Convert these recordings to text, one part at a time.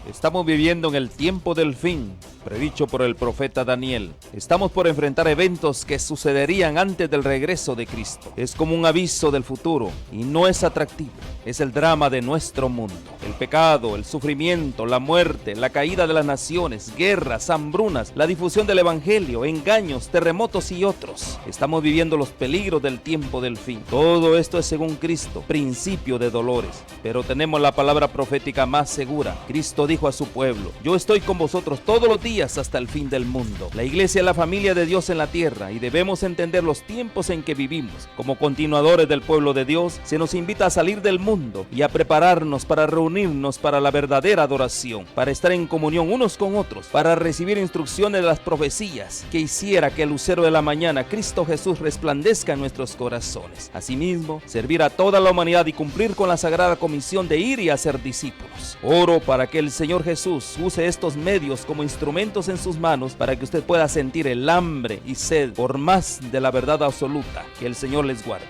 Estamos viviendo en el tiempo del fin, predicho por el profeta Daniel. Estamos por enfrentar eventos que sucederían antes del regreso de Cristo. Es como un aviso del futuro y no es atractivo. Es el drama de nuestro mundo. El pecado, el sufrimiento, la muerte, la caída de las naciones, guerras, hambrunas, la difusión del evangelio, engaños, terremotos y otros. Estamos viviendo los peligros del tiempo del fin. Todo esto es según Cristo, principio de dolores. Pero tenemos la palabra profética más segura. Cristo dijo a su pueblo: yo estoy con vosotros todos los días hasta el fin del mundo. La iglesia es la familia de Dios en la tierra y debemos entender los tiempos en que vivimos. Como continuadores del pueblo de Dios, se nos invita a salir del mundo y a prepararnos para reunirnos para la verdadera adoración, para estar en comunión unos con otros, para recibir instrucciones de las profecías que hiciera que el lucero de la mañana, Cristo Jesús, resplandezca en nuestros corazones. Asimismo, servir a toda la humanidad y cumplir con la sagrada comisión de ir y hacer discípulos. Oro para que el Señor Jesús use estos medios como instrumentos en sus manos para que usted pueda sentir el hambre y sed por más de la verdad absoluta. Que el Señor les guarde.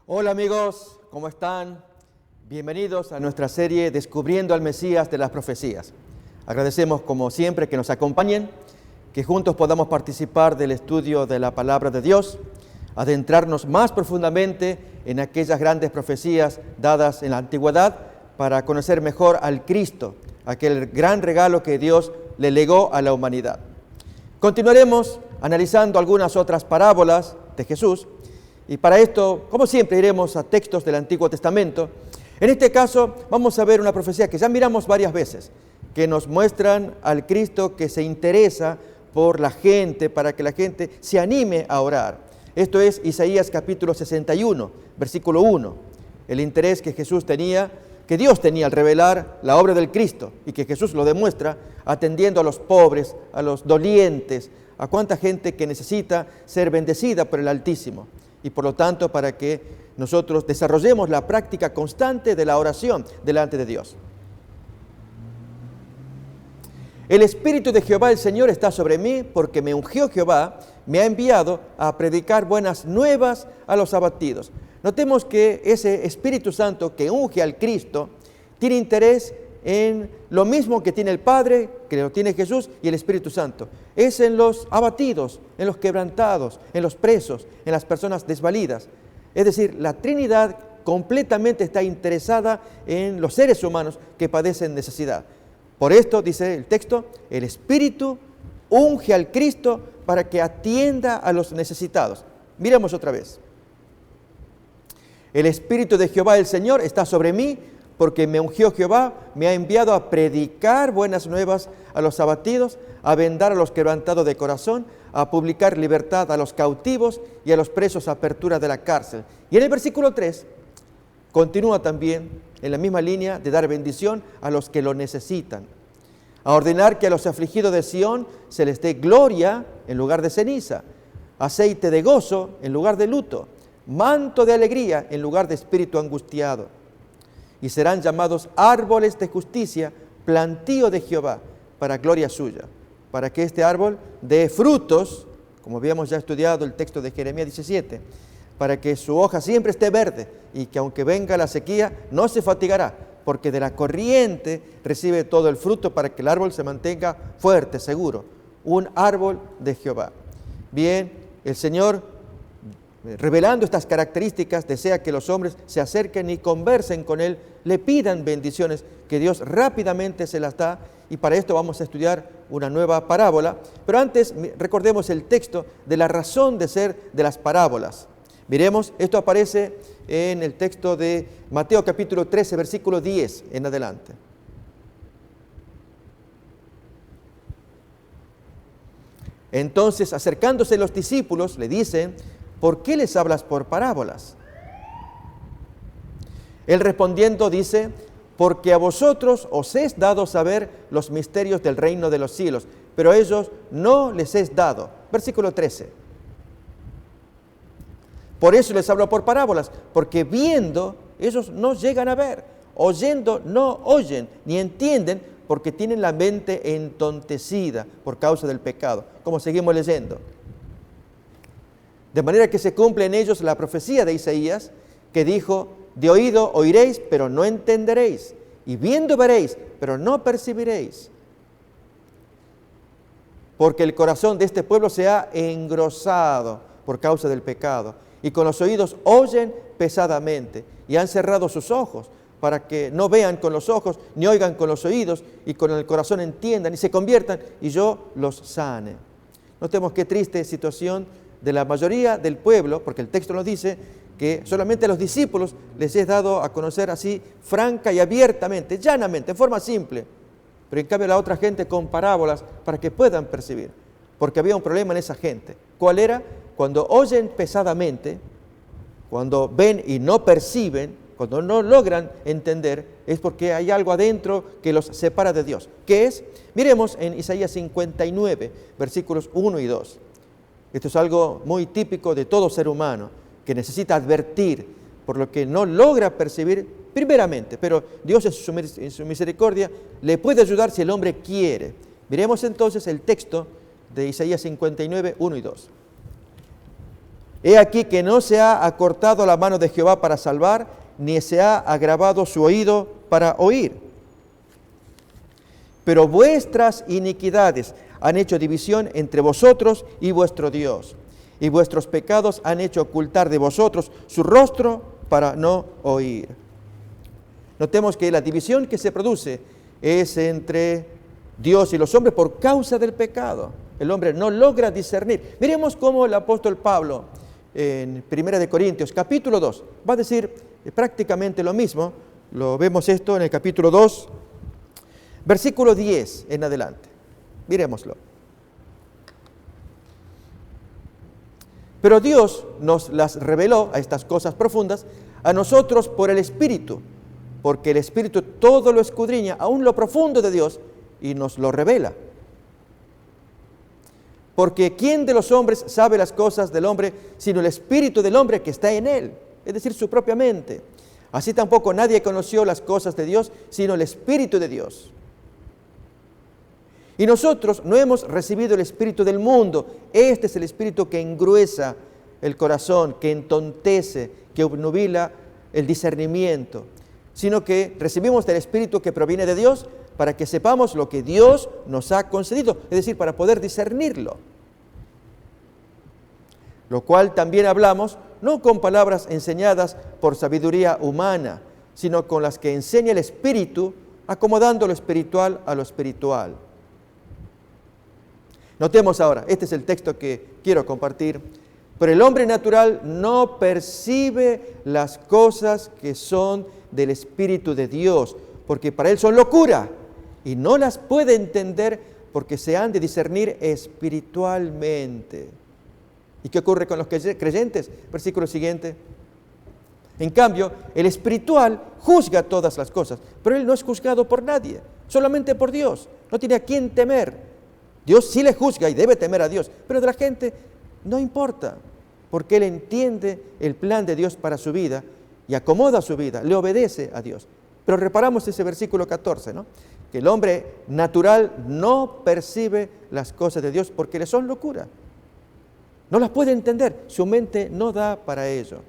Hola amigos, ¿cómo están? Bienvenidos a nuestra serie Descubriendo al Mesías de las Profecías. Agradecemos como siempre que nos acompañen, que juntos podamos participar del estudio de la Palabra de Dios, adentrarnos más profundamente en aquellas grandes profecías dadas en la antigüedad para conocer mejor al Cristo, aquel gran regalo que Dios le legó a la humanidad. Continuaremos analizando algunas otras parábolas de Jesús y para esto, como siempre, iremos a textos del Antiguo Testamento. En este caso vamos a ver una profecía que ya miramos varias veces, que nos muestran al Cristo que se interesa por la gente, para que la gente se anime a orar. Esto es Isaías capítulo 61, versículo 1. El interés que Jesús tenía, que Dios tenía al revelar la obra del Cristo y que Jesús lo demuestra atendiendo a los pobres, a los dolientes, a cuánta gente que necesita ser bendecida por el Altísimo. Y por lo tanto, para que nosotros desarrollemos la práctica constante de la oración delante de Dios. El Espíritu de Jehová el Señor está sobre mí, porque me ungió Jehová, me ha enviado a predicar buenas nuevas a los abatidos. Notemos que ese Espíritu Santo que unge al Cristo tiene interés en lo mismo que tiene el Padre, que lo tiene Jesús y el Espíritu Santo. Es en los abatidos, en los quebrantados, en los presos, en las personas desvalidas. Es decir, la Trinidad completamente está interesada en los seres humanos que padecen necesidad. Por esto, dice el texto, el Espíritu unge al Cristo para que atienda a los necesitados. Miremos otra vez. El Espíritu de Jehová el Señor está sobre mí, porque me ungió Jehová, me ha enviado a predicar buenas nuevas a los abatidos, a vendar a los quebrantados de corazón, a publicar libertad a los cautivos y a los presos apertura de la cárcel. Y en el versículo 3 continúa también en la misma línea de dar bendición a los que lo necesitan, a ordenar que a los afligidos de Sión se les dé gloria en lugar de ceniza, aceite de gozo en lugar de luto, manto de alegría en lugar de espíritu angustiado. Y serán llamados árboles de justicia, plantío de Jehová, para gloria suya, para que este árbol dé frutos, como habíamos ya estudiado el texto de Jeremías 17, para que su hoja siempre esté verde y que aunque venga la sequía, no se fatigará, porque de la corriente recibe todo el fruto para que el árbol se mantenga fuerte, seguro. Un árbol de Jehová. Bien, el Señor, revelando estas características, desea que los hombres se acerquen y conversen con Él, le pidan bendiciones, que Dios rápidamente se las da, y para esto vamos a estudiar una nueva parábola. Pero antes recordemos el texto de la razón de ser de las parábolas. Miremos, esto aparece en el texto de Mateo capítulo 13, versículo 10 en adelante. Entonces, acercándose los discípulos, le dicen: ¿por qué les hablas por parábolas? Él respondiendo dice: porque a vosotros os es dado saber los misterios del reino de los cielos, pero a ellos no les es dado. Versículo 13. Por eso les hablo por parábolas, porque viendo ellos no llegan a ver, oyendo no oyen, ni entienden, porque tienen la mente entontecida por causa del pecado. Como seguimos leyendo. De manera que se cumple en ellos la profecía de Isaías, que dijo: de oído oiréis, pero no entenderéis, y viendo veréis, pero no percibiréis. Porque el corazón de este pueblo se ha engrosado por causa del pecado, y con los oídos oyen pesadamente, y han cerrado sus ojos, para que no vean con los ojos, ni oigan con los oídos, y con el corazón entiendan, y se conviertan, y yo los sane. Notemos qué triste situación de la mayoría del pueblo, porque el texto nos dice que solamente a los discípulos les es dado a conocer así, franca y abiertamente, llanamente, en forma simple. Pero en cambio la otra gente con parábolas para que puedan percibir, porque había un problema en esa gente. ¿Cuál era? Cuando oyen pesadamente, cuando ven y no perciben, cuando no logran entender, es porque hay algo adentro que los separa de Dios. ¿Qué es? Miremos en Isaías 59, versículos 1 y 2. Esto es algo muy típico de todo ser humano, que necesita advertir por lo que no logra percibir primeramente, pero Dios en su misericordia le puede ayudar si el hombre quiere. Miremos entonces el texto de Isaías 59, 1 y 2. He aquí que no se ha acortado la mano de Jehová para salvar, ni se ha agravado su oído para oír. Pero vuestras iniquidades han hecho división entre vosotros y vuestro Dios, y vuestros pecados han hecho ocultar de vosotros su rostro para no oír. Notemos que la división que se produce es entre Dios y los hombres por causa del pecado. El hombre no logra discernir. Miremos cómo el apóstol Pablo en 1 Corintios, capítulo 2, va a decir prácticamente lo mismo. Lo vemos esto en el capítulo 2, versículo 10 en adelante. Miremoslo. Pero Dios nos las reveló, a estas cosas profundas, a nosotros por el Espíritu, porque el Espíritu todo lo escudriña, aún lo profundo de Dios, y nos lo revela. Porque ¿quién de los hombres sabe las cosas del hombre, sino el Espíritu del hombre que está en él? Es decir, su propia mente. Así tampoco nadie conoció las cosas de Dios, sino el Espíritu de Dios. Y nosotros no hemos recibido el espíritu del mundo. Este es el espíritu que engruesa el corazón, que entontece, que obnubila el discernimiento, sino que recibimos del espíritu que proviene de Dios para que sepamos lo que Dios nos ha concedido, es decir, para poder discernirlo. Lo cual también hablamos, no con palabras enseñadas por sabiduría humana, sino con las que enseña el Espíritu, acomodando lo espiritual a lo espiritual. Notemos ahora, este es el texto que quiero compartir. Pero el hombre natural no percibe las cosas que son del Espíritu de Dios, porque para él son locura, y no las puede entender porque se han de discernir espiritualmente. ¿Y qué ocurre con los creyentes? Versículo siguiente. En cambio, el espiritual juzga todas las cosas, pero él no es juzgado por nadie, solamente por Dios. No tiene a quién temer. Dios sí le juzga y debe temer a Dios, pero de la gente no importa, porque él entiende el plan de Dios para su vida y acomoda su vida, le obedece a Dios. Pero reparamos ese versículo 14, ¿no? Que el hombre natural no percibe las cosas de Dios porque le son locura. No las puede entender, su mente no da para ello.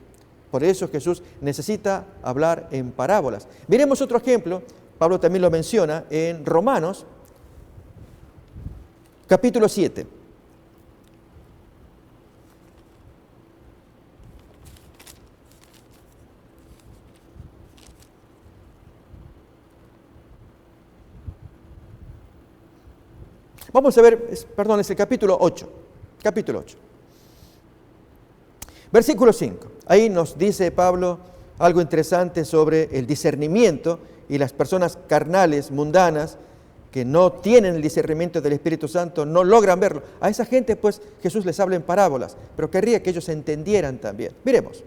Por eso Jesús necesita hablar en parábolas. Miremos otro ejemplo, Pablo también lo menciona en Romanos, capítulo 7. Vamos a ver, es el capítulo 8. Capítulo 8. Versículo 5. Ahí nos dice Pablo algo interesante sobre el discernimiento y las personas carnales, mundanas, que no tienen el discernimiento del Espíritu Santo, no logran verlo. A esa gente, pues, Jesús les habla en parábolas, pero querría que ellos entendieran también. Miremos.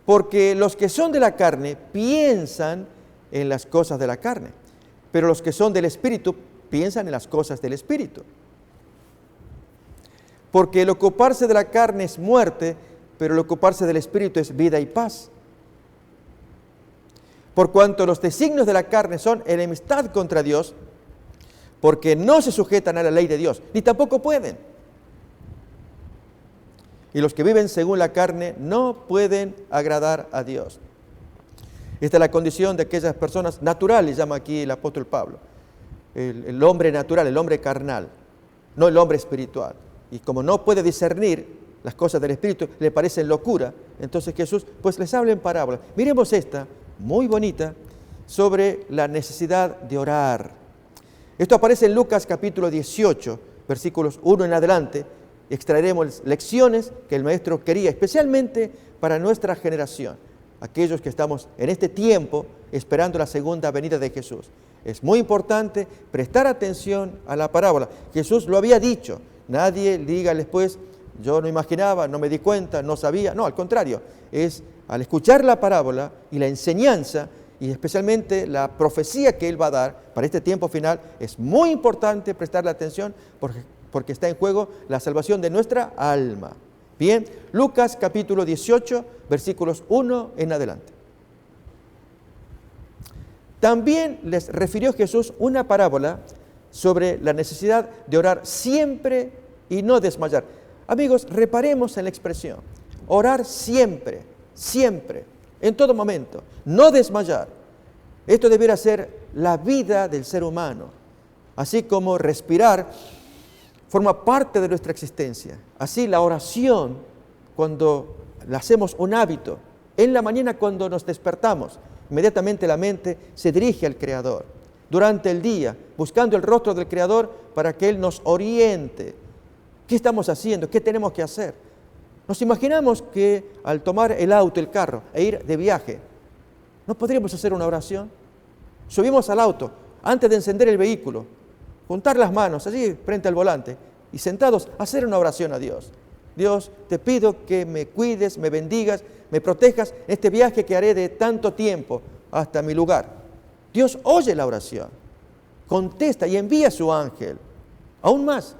Porque los que son de la carne piensan en las cosas de la carne, pero los que son del Espíritu piensan en las cosas del Espíritu. Porque el ocuparse de la carne es muerte, pero el ocuparse del Espíritu es vida y paz. Por cuanto los designios de la carne son enemistad contra Dios, porque no se sujetan a la ley de Dios, ni tampoco pueden. Y los que viven según la carne no pueden agradar a Dios. Esta es la condición de aquellas personas naturales, llama aquí el apóstol Pablo. El hombre natural, el hombre carnal, no el hombre espiritual. Y como no puede discernir las cosas del Espíritu, le parecen locura, entonces Jesús pues les habla en parábolas. Miremos esta, muy bonita, sobre la necesidad de orar. Esto aparece en Lucas capítulo 18, versículos 1 en adelante. Extraeremos lecciones que el Maestro quería, especialmente para nuestra generación, aquellos que estamos en este tiempo esperando la segunda venida de Jesús. Es muy importante prestar atención a la parábola. Jesús lo había dicho, nadie diga después, yo no imaginaba, no me di cuenta, no sabía. No, al contrario, es al escuchar la parábola y la enseñanza, y especialmente la profecía que Él va a dar para este tiempo final, es muy importante prestarle atención porque está en juego la salvación de nuestra alma. Bien, Lucas capítulo 18, versículos 1 en adelante. También les refirió Jesús una parábola sobre la necesidad de orar siempre y no desmayar. Amigos, reparemos en la expresión, orar siempre, siempre, en todo momento, no desmayar. Esto debiera ser la vida del ser humano, así como respirar forma parte de nuestra existencia. Así la oración, cuando la hacemos un hábito, en la mañana cuando nos despertamos, inmediatamente la mente se dirige al Creador. Durante el día, buscando el rostro del Creador para que Él nos oriente. ¿Qué estamos haciendo? ¿Qué tenemos que hacer? Nos imaginamos que al tomar el auto, el carro, e ir de viaje, ¿no podríamos hacer una oración? Subimos al auto, antes de encender el vehículo, juntar las manos allí frente al volante y sentados, hacer una oración a Dios. Dios, te pido que me cuides, me bendigas, me protejas en este viaje que haré de tanto tiempo hasta mi lugar. Dios oye la oración, contesta y envía a su ángel. Aún más,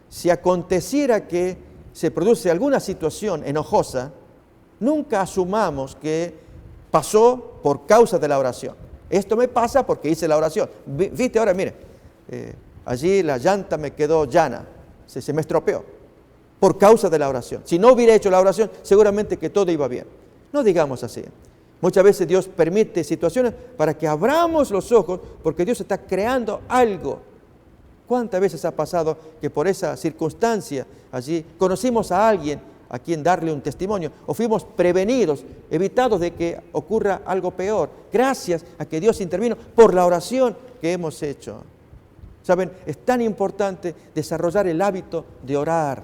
si aconteciera que se produce alguna situación enojosa, nunca asumamos que pasó por causa de la oración. Esto me pasa porque hice la oración. Viste, ahora mire, allí la llanta me quedó llana, se me estropeó por causa de la oración. Si no hubiera hecho la oración, seguramente que todo iba bien. No digamos así. Muchas veces Dios permite situaciones para que abramos los ojos porque Dios está creando algo. ¿Cuántas veces ha pasado que por esa circunstancia allí conocimos a alguien a quien darle un testimonio o fuimos prevenidos, evitados de que ocurra algo peor, gracias a que Dios intervino por la oración que hemos hecho? ¿Saben? Es tan importante desarrollar el hábito de orar.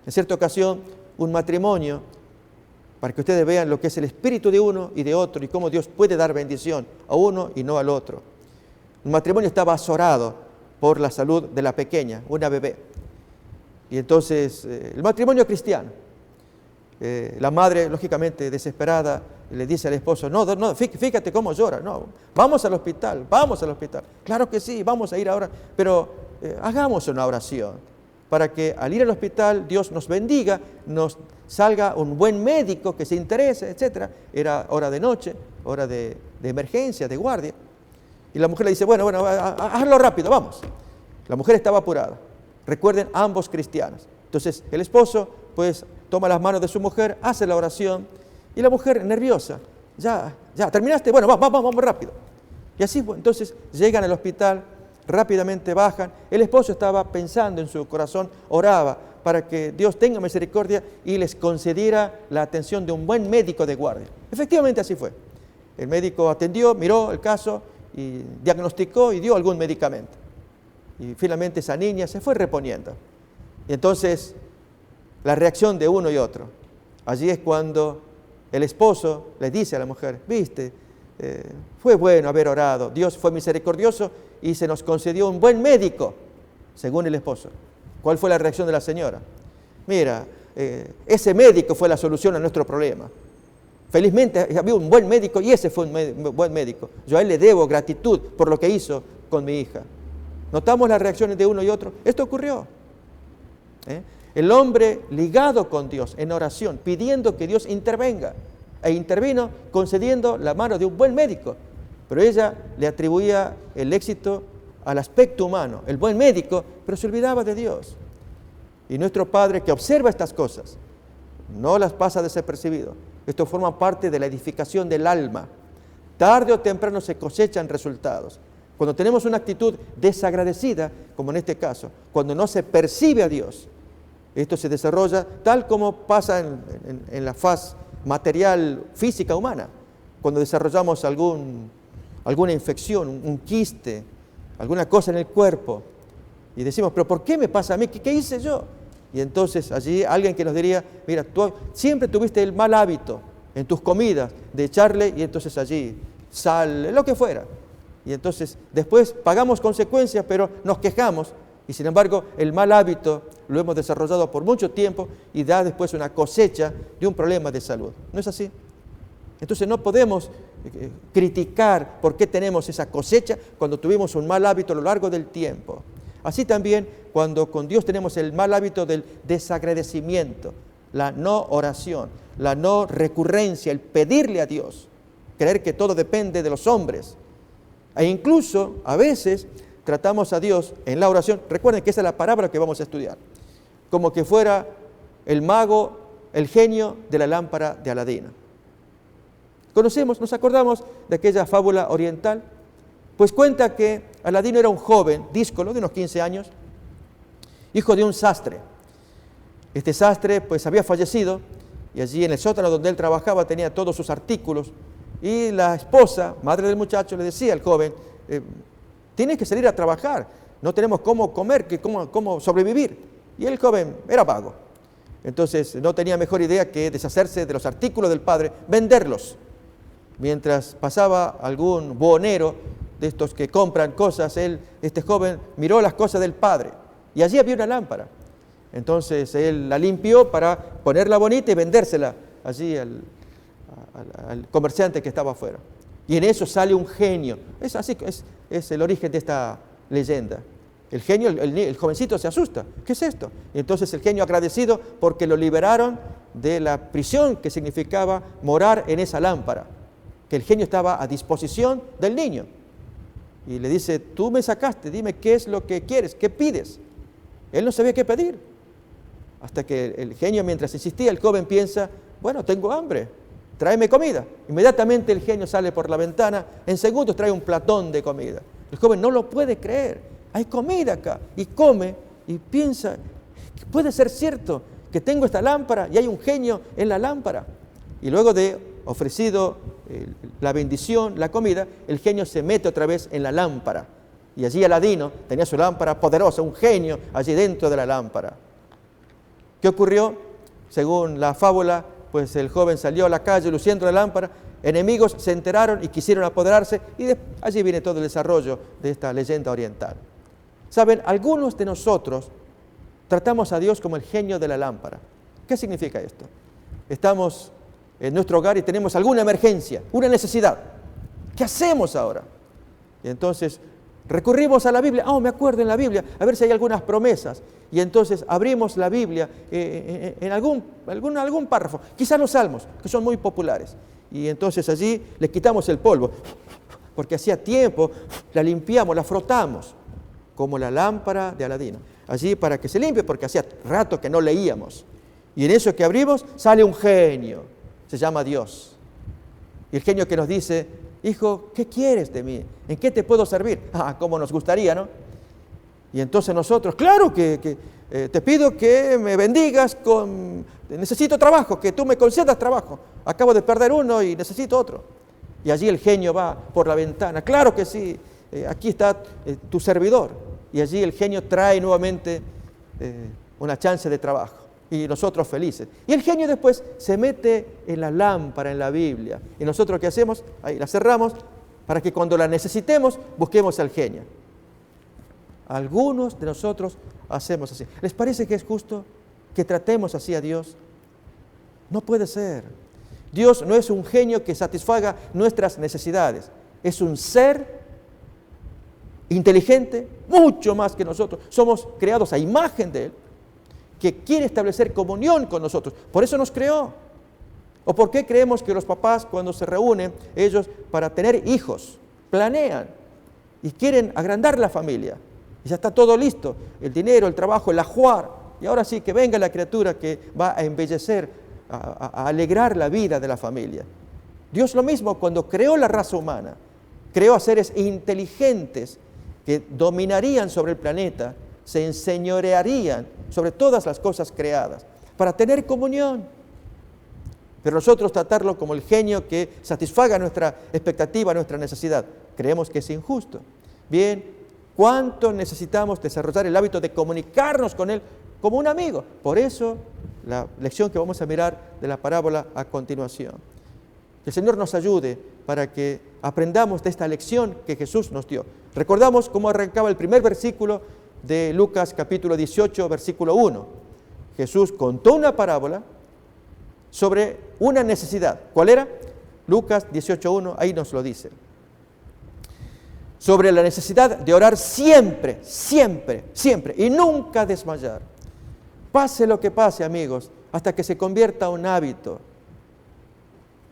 En cierta ocasión, un matrimonio, para que ustedes vean lo que es el espíritu de uno y de otro y cómo Dios puede dar bendición a uno y no al otro. Un matrimonio estaba azorado por la salud de la pequeña, una bebé. Y entonces, el matrimonio cristiano, la madre, lógicamente desesperada, le dice al esposo, no, fíjate cómo llora, no, vamos al hospital. Claro que sí, vamos a ir ahora, pero hagamos una oración para que al ir al hospital Dios nos bendiga, nos salga un buen médico que se interese, etc. Era hora de noche, hora de emergencia, de guardia. Y la mujer le dice, bueno, hazlo rápido, vamos. La mujer estaba apurada. Recuerden, ambos cristianos. Entonces, el esposo, pues, toma las manos de su mujer, hace la oración, y la mujer, nerviosa, ya, ¿terminaste? Bueno, vamos rápido. Y así, entonces, llegan al hospital, rápidamente bajan. El esposo estaba pensando en su corazón, oraba para que Dios tenga misericordia y les concediera la atención de un buen médico de guardia. Efectivamente, así fue. El médico atendió, miró el caso y diagnosticó y dio algún medicamento. Y finalmente esa niña se fue reponiendo. Y entonces, la reacción de uno y otro. Allí es cuando el esposo le dice a la mujer, viste, fue bueno haber orado, Dios fue misericordioso y se nos concedió un buen médico, según el esposo. ¿Cuál fue la reacción de la señora? Mira, ese médico fue la solución a nuestro problema. Felizmente había un buen médico y ese fue un buen médico. Yo a él le debo gratitud por lo que hizo con mi hija. ¿Notamos las reacciones de uno y otro? Esto ocurrió. El hombre ligado con Dios en oración, pidiendo que Dios intervenga, e intervino concediendo la mano de un buen médico, pero ella le atribuía el éxito al aspecto humano, el buen médico, pero se olvidaba de Dios. Y nuestro Padre, que observa estas cosas, no las pasa desapercibido. Esto forma parte de la edificación del alma. Tarde o temprano se cosechan resultados. Cuando tenemos una actitud desagradecida, como en este caso, cuando no se percibe a Dios, esto se desarrolla tal como pasa en la faz material física humana. Cuando desarrollamos alguna infección, un quiste, alguna cosa en el cuerpo, y decimos, pero ¿por qué me pasa a mí? ¿Qué hice yo? Y entonces allí alguien que nos diría, mira, tú siempre tuviste el mal hábito en tus comidas de echarle, y entonces allí sal, lo que fuera. Y entonces después pagamos consecuencias, pero nos quejamos, y sin embargo el mal hábito lo hemos desarrollado por mucho tiempo y da después una cosecha de un problema de salud. ¿No es así? Entonces no podemos criticar por qué tenemos esa cosecha cuando tuvimos un mal hábito a lo largo del tiempo. Así también cuando con Dios tenemos el mal hábito del desagradecimiento, la no oración, la no recurrencia, el pedirle a Dios, creer que todo depende de los hombres. E incluso a veces tratamos a Dios en la oración, recuerden que esa es la parábola que vamos a estudiar, como que fuera el mago, el genio de la lámpara de Aladino. Nos acordamos de aquella fábula oriental, pues cuenta que Aladino era un joven díscolo de unos 15 años, hijo de un sastre. Este sastre pues había fallecido y allí en el sótano donde él trabajaba tenía todos sus artículos, y la esposa, madre del muchacho, le decía al joven, tienes que salir a trabajar, no tenemos cómo comer, cómo sobrevivir. Y el joven era vago, entonces no tenía mejor idea que deshacerse de los artículos del padre, venderlos. Mientras pasaba algún buhonero de estos que compran cosas, este joven miró las cosas del padre y allí había una lámpara. Entonces él la limpió para ponerla bonita y vendérsela allí al comerciante que estaba afuera. Y en eso sale un genio. Es así, es el origen de esta leyenda. El genio, el jovencito se asusta. ¿Qué es esto? Y entonces el genio, agradecido porque lo liberaron de la prisión que significaba morar en esa lámpara, que el genio estaba a disposición del niño. Y le dice, tú me sacaste, dime qué es lo que quieres, qué pides. Él no sabía qué pedir. Hasta que el genio, mientras insistía, el joven piensa, bueno, tengo hambre, tráeme comida. Inmediatamente el genio sale por la ventana, en segundos trae un platón de comida. El joven no lo puede creer, hay comida acá. Y come y piensa, ¿puede ser cierto que tengo esta lámpara y hay un genio en la lámpara? Y luego de ofrecido la bendición, la comida, el genio se mete otra vez en la lámpara. Y allí Aladino tenía su lámpara poderosa, un genio allí dentro de la lámpara. ¿Qué ocurrió? Según la fábula, pues el joven salió a la calle luciendo la lámpara, enemigos se enteraron y quisieron apoderarse, y allí viene todo el desarrollo de esta leyenda oriental. Saben, algunos de nosotros tratamos a Dios como el genio de la lámpara. ¿Qué significa esto? Estamos en nuestro hogar y tenemos alguna emergencia, una necesidad. ¿Qué hacemos ahora? Y entonces recurrimos a la Biblia. Me acuerdo en la Biblia, a ver si hay algunas promesas. Y entonces abrimos la Biblia en algún párrafo, quizás los salmos, que son muy populares. Y entonces allí le quitamos el polvo, porque hacía tiempo, la limpiamos, la frotamos, como la lámpara de Aladino. Allí para que se limpie, porque hacía rato que no leíamos. Y en eso que abrimos sale un genio, se llama Dios. Y el genio que nos dice, hijo, ¿qué quieres de mí? ¿En qué te puedo servir? Cómo nos gustaría, ¿no? Y entonces nosotros, claro que te pido que me bendigas necesito trabajo, que tú me concedas trabajo. Acabo de perder uno y necesito otro. Y allí el genio va por la ventana, claro que sí, aquí está tu servidor. Y allí el genio trae nuevamente una chance de trabajo. Y nosotros felices. Y el genio después se mete en la lámpara, en la Biblia. Y nosotros, ¿qué hacemos? Ahí la cerramos para que cuando la necesitemos busquemos al genio. Algunos de nosotros hacemos así. ¿Les parece que es justo que tratemos así a Dios? No puede ser. Dios no es un genio que satisfaga nuestras necesidades. Es un ser inteligente, mucho más que nosotros. Somos creados a imagen de Él, que quiere establecer comunión con nosotros. Por eso nos creó. ¿O por qué creemos que los papás, cuando se reúnen, ellos para tener hijos, planean y quieren agrandar la familia? Y ya está todo listo, el dinero, el trabajo, el ajuar, y ahora sí, que venga la criatura que va a embellecer, a alegrar la vida de la familia. Dios lo mismo cuando creó la raza humana, creó a seres inteligentes que dominarían sobre el planeta, se enseñorearían sobre todas las cosas creadas, para tener comunión. Pero nosotros tratarlo como el genio que satisfaga nuestra expectativa, nuestra necesidad, creemos que es injusto. Bien, ¿cuánto necesitamos desarrollar el hábito de comunicarnos con Él como un amigo? Por eso, la lección que vamos a mirar de la parábola a continuación. Que el Señor nos ayude para que aprendamos de esta lección que Jesús nos dio. Recordamos cómo arrancaba el primer versículo de Lucas capítulo 18, versículo 1. Jesús contó una parábola sobre una necesidad. ¿Cuál era? Lucas 18:1, ahí nos lo dice. Sobre la necesidad de orar siempre, siempre, siempre, y nunca desmayar. Pase lo que pase, amigos, hasta que se convierta en un hábito.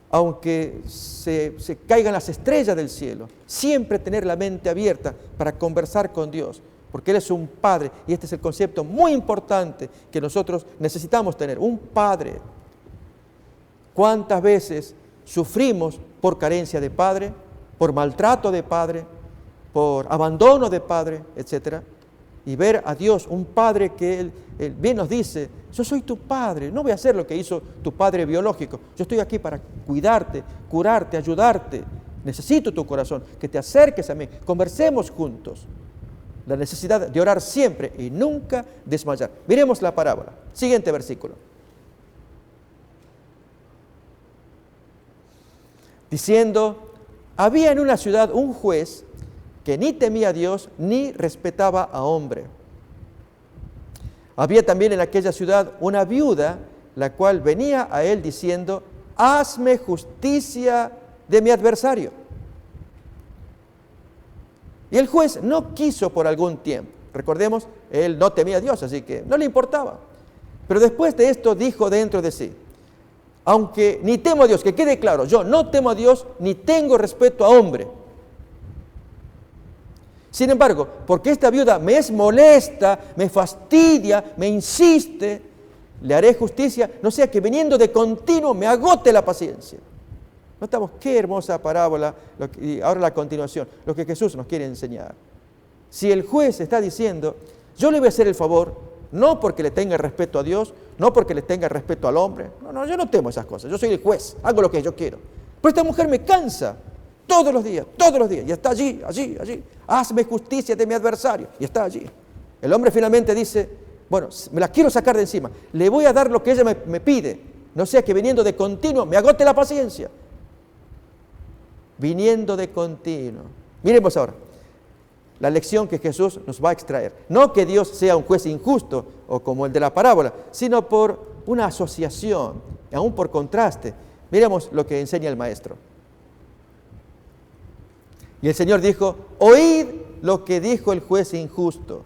Aunque se caigan las estrellas del cielo, siempre tener la mente abierta para conversar con Dios, porque Él es un Padre, y este es el concepto muy importante que nosotros necesitamos tener, un Padre. ¿Cuántas veces sufrimos por carencia de Padre, por maltrato de Padre, por abandono de Padre, etcétera? Y ver a Dios, un Padre que Él bien nos dice, yo soy tu Padre, no voy a hacer lo que hizo tu Padre biológico, yo estoy aquí para cuidarte, curarte, ayudarte, necesito tu corazón, que te acerques a mí, conversemos juntos. La necesidad de orar siempre y nunca desmayar. Miremos la parábola. Siguiente versículo. Diciendo, había en una ciudad un juez que ni temía a Dios ni respetaba a hombre. Había también en aquella ciudad una viuda, la cual venía a él diciendo, hazme justicia de mi adversario. Y el juez no quiso por algún tiempo. Recordemos, él no temía a Dios, así que no le importaba. Pero después de esto dijo dentro de sí, aunque ni temo a Dios, que quede claro, yo no temo a Dios ni tengo respeto a hombre. Sin embargo, porque esta viuda me es molesta, me fastidia, me insiste, le haré justicia, no sea que viniendo de continuo me agote la paciencia. Notamos qué hermosa parábola, y ahora la continuación, lo que Jesús nos quiere enseñar. Si el juez está diciendo, yo le voy a hacer el favor, no porque le tenga respeto a Dios, no porque le tenga respeto al hombre, no, yo no temo esas cosas, yo soy el juez, hago lo que yo quiero. Pero esta mujer me cansa todos los días, y está allí, hazme justicia de mi adversario, y está allí. El hombre finalmente dice, bueno, me la quiero sacar de encima, le voy a dar lo que ella me pide, no sea que viniendo de continuo me agote la paciencia. Viniendo de continuo. Miremos ahora la lección que Jesús nos va a extraer. No que Dios sea un juez injusto o como el de la parábola, sino por una asociación, aún por contraste. Miremos lo que enseña el maestro. Y el Señor dijo, oíd lo que dijo el juez injusto.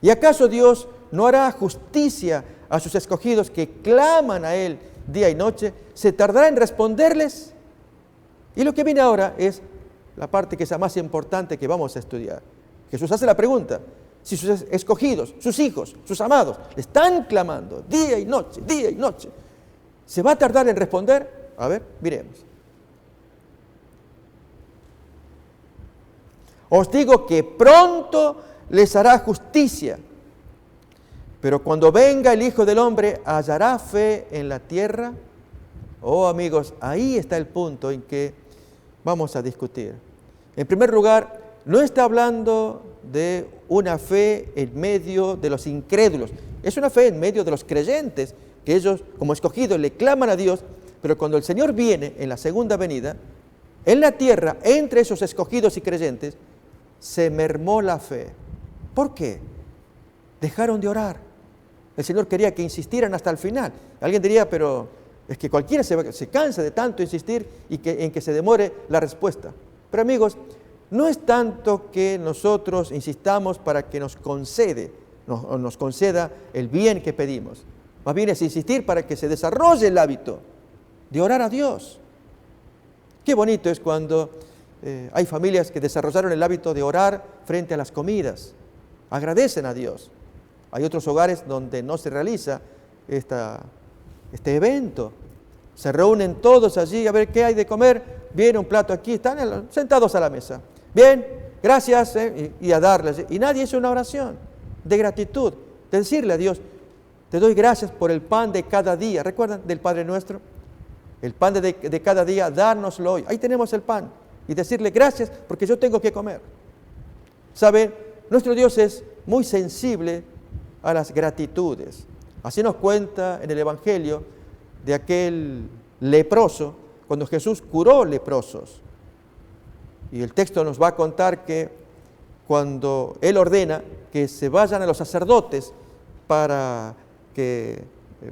¿Y acaso Dios no hará justicia a sus escogidos que claman a Él día y noche? ¿Se tardará en responderles? Y lo que viene ahora es la parte que es la más importante que vamos a estudiar. Jesús hace la pregunta, si sus escogidos, sus hijos, sus amados, le están clamando día y noche, ¿se va a tardar en responder? A ver, miremos. Os digo que pronto les hará justicia, pero cuando venga el Hijo del Hombre, ¿hallará fe en la tierra? Oh amigos, ahí está el punto en que vamos a discutir. En primer lugar, no está hablando de una fe en medio de los incrédulos, es una fe en medio de los creyentes, que ellos como escogidos le claman a Dios, pero cuando el Señor viene en la segunda venida, en la tierra, entre esos escogidos y creyentes, se mermó la fe. ¿Por qué? Dejaron de orar. El Señor quería que insistieran hasta el final. Alguien diría, pero es que cualquiera se cansa de tanto insistir y en que se demore la respuesta. Pero amigos, no es tanto que nosotros insistamos para que nos conceda el bien que pedimos. Más bien es insistir para que se desarrolle el hábito de orar a Dios. Qué bonito es cuando hay familias que desarrollaron el hábito de orar frente a las comidas. Agradecen a Dios. Hay otros hogares donde no se realiza este evento. Se reúnen todos allí a ver qué hay de comer. Viene un plato aquí, están sentados a la mesa. Bien, gracias, y a darles. Y nadie hizo una oración de gratitud, de decirle a Dios, te doy gracias por el pan de cada día. ¿Recuerdan del Padre Nuestro? El pan de cada día, dárnoslo hoy. Ahí tenemos el pan. Y decirle gracias porque yo tengo que comer. ¿Sabe? Nuestro Dios es muy sensible a las gratitudes. Así nos cuenta en el Evangelio de aquel leproso, cuando Jesús curó leprosos. Y el texto nos va a contar que cuando Él ordena que se vayan a los sacerdotes para que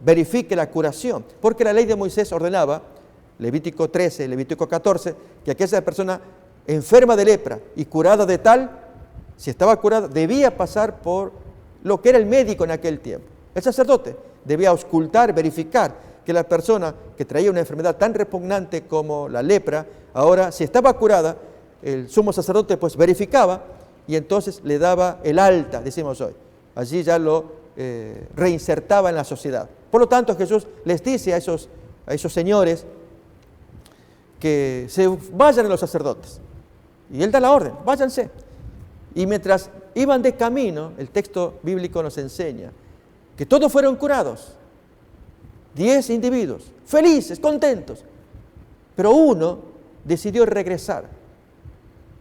verifique la curación, porque la ley de Moisés ordenaba, Levítico 13, Levítico 14, que aquella persona enferma de lepra y curada de tal, si estaba curada, debía pasar por lo que era el médico en aquel tiempo. El sacerdote debía auscultar, verificar que la persona que traía una enfermedad tan repugnante como la lepra, ahora si estaba curada, el sumo sacerdote pues verificaba y entonces le daba el alta, decimos hoy. Allí ya lo reinsertaba en la sociedad. Por lo tanto, Jesús les dice a esos señores que se vayan a los sacerdotes. Y Él da la orden, váyanse. Y mientras iban de camino, el texto bíblico nos enseña que todos fueron curados. 10 individuos, felices, contentos. Pero uno decidió regresar.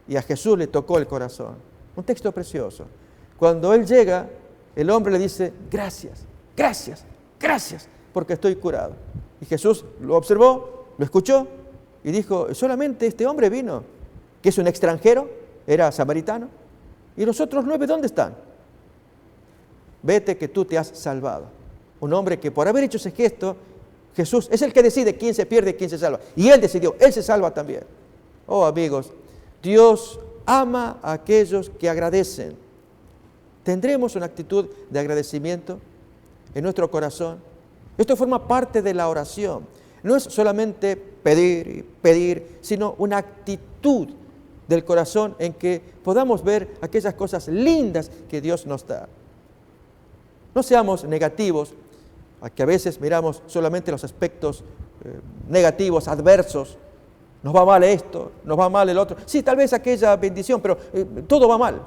Y a Jesús le tocó el corazón. Un texto precioso. Cuando Él llega, el hombre le dice, gracias, gracias, gracias, porque estoy curado. Y Jesús lo observó, lo escuchó y dijo, solamente este hombre vino, que es un extranjero, era samaritano. ¿Y los otros 9 dónde están? Vete que tú te has salvado. Un hombre que por haber hecho ese gesto, Jesús es el que decide quién se pierde y quién se salva. Y Él decidió, Él se salva también. Oh amigos, Dios ama a aquellos que agradecen. ¿Tendremos una actitud de agradecimiento en nuestro corazón? Esto forma parte de la oración. No es solamente pedir y pedir, sino una actitud del corazón en que podamos ver aquellas cosas lindas que Dios nos da. No seamos negativos, a que a veces miramos solamente los aspectos negativos, adversos. Nos va mal esto, nos va mal el otro. Sí, tal vez aquella bendición, pero todo va mal.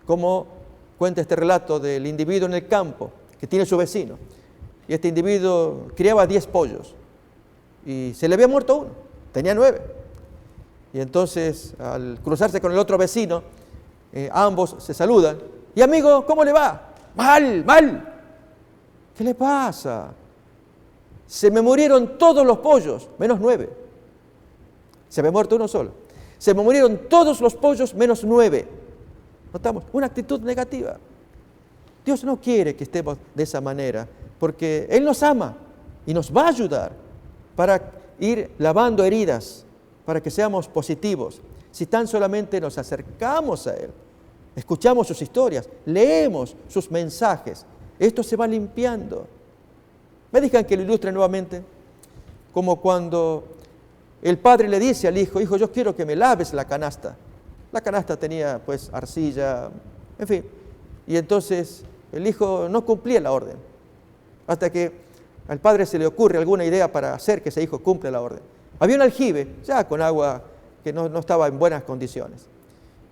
Como cuenta este relato del individuo en el campo que tiene su vecino. Y este individuo criaba 10 pollos y se le había muerto uno, tenía 9. Y entonces, al cruzarse con el otro vecino, ambos se saludan. Y amigo, ¿cómo le va? Mal, mal. ¿Qué le pasa? Se me murieron todos los pollos, menos 9. Se me ha muerto uno solo. Se me murieron todos los pollos, menos 9. Notamos, una actitud negativa. Dios no quiere que estemos de esa manera, porque Él nos ama y nos va a ayudar para ir lavando heridas, para que seamos positivos. Si tan solamente nos acercamos a Él, escuchamos sus historias, leemos sus mensajes, esto se va limpiando. Me dejan que lo ilustre nuevamente, como cuando el padre le dice al hijo, hijo, yo quiero que me laves la canasta. La canasta tenía pues arcilla, en fin. Y entonces el hijo no cumplía la orden, hasta que al padre se le ocurre alguna idea para hacer que ese hijo cumpla la orden. Había un aljibe, ya con agua que no estaba en buenas condiciones.